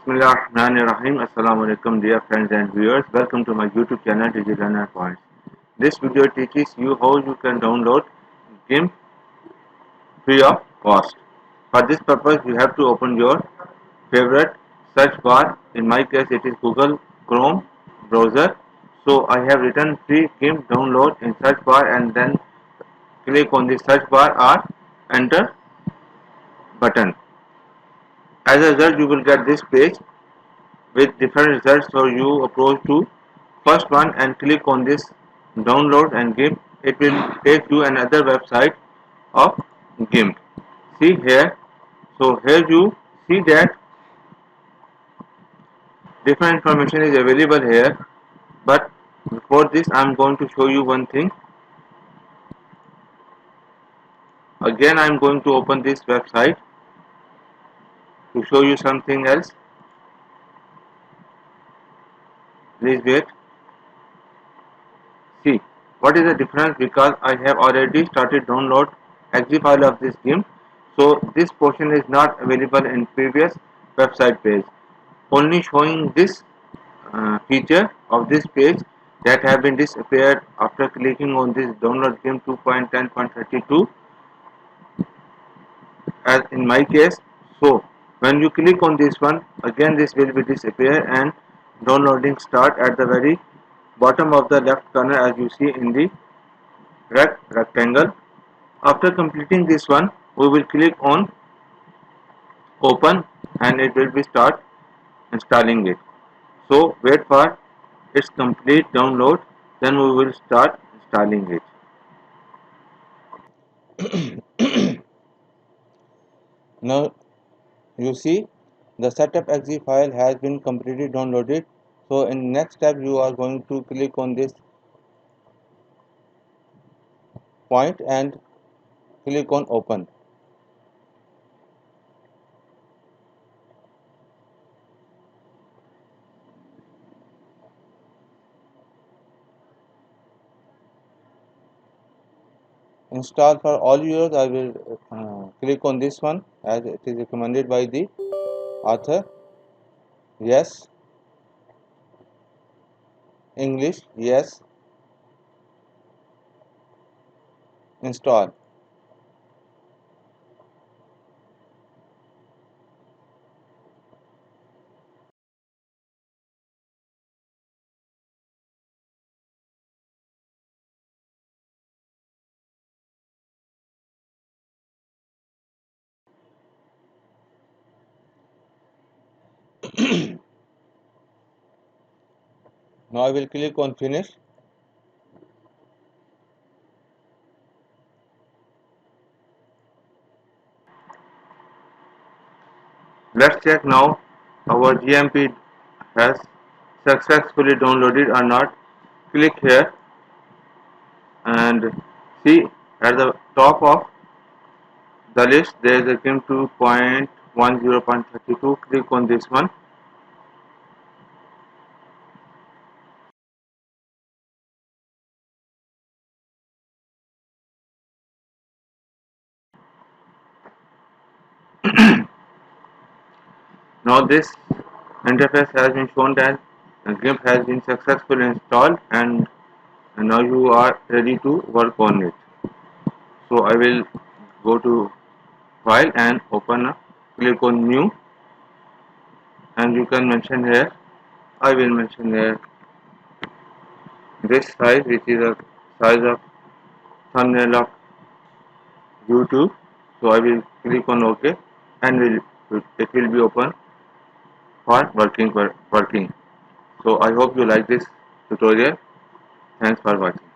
Bismillahirrahmanirrahim. Assalamu alaikum dear friends and viewers. Welcome to my YouTube channel Digital Learner Points. This video teaches you how you can download GIMP free of cost. For this purpose you have to open your favorite search bar. In my case it is Google Chrome browser. So I have written free GIMP download in search bar and then click on the search bar or enter button. As a result you will get this page with different results. So you approach to first one and click on this download and GIMP. It will take you another website of GIMP. See here. So here you see that different information is available here, but before this I am going to show you one thing. Again I am going to open this website to show you something else. Please wait. See what is the difference, because I have already started download exe file of this GIMP. So this portion is not available in previous website page, only showing this feature of this page that have been disappeared after clicking on this download GIMP 2.10.32 as in my case. So when you click on this one, again this will be disappear and downloading start at the very bottom of the left corner, as you see in the rectangle. After completing this one, we will click on open and it will be start installing it. So wait for its complete download, then we will start installing it. Now you see the setup exe file has been completely downloaded. So in next step you are going to click on this point and click on open. Install for all users, I will click on this one as it is recommended by the author. Yes. English, yes. Install. Now I will click on finish. Let's check now our GMP has successfully downloaded or not. Click here and see at the top of the list there is a GIMP 2.10.32. Click on this one. Now this interface has been shown that GIMP has been successfully installed and now you are ready to work on it. So I will go to file and open up, click on new, and you can mention here, I will mention here this size, which is a size of thumbnail of YouTube. So I will click on OK and it will be open for working. So I hope you like this tutorial. Thanks for watching.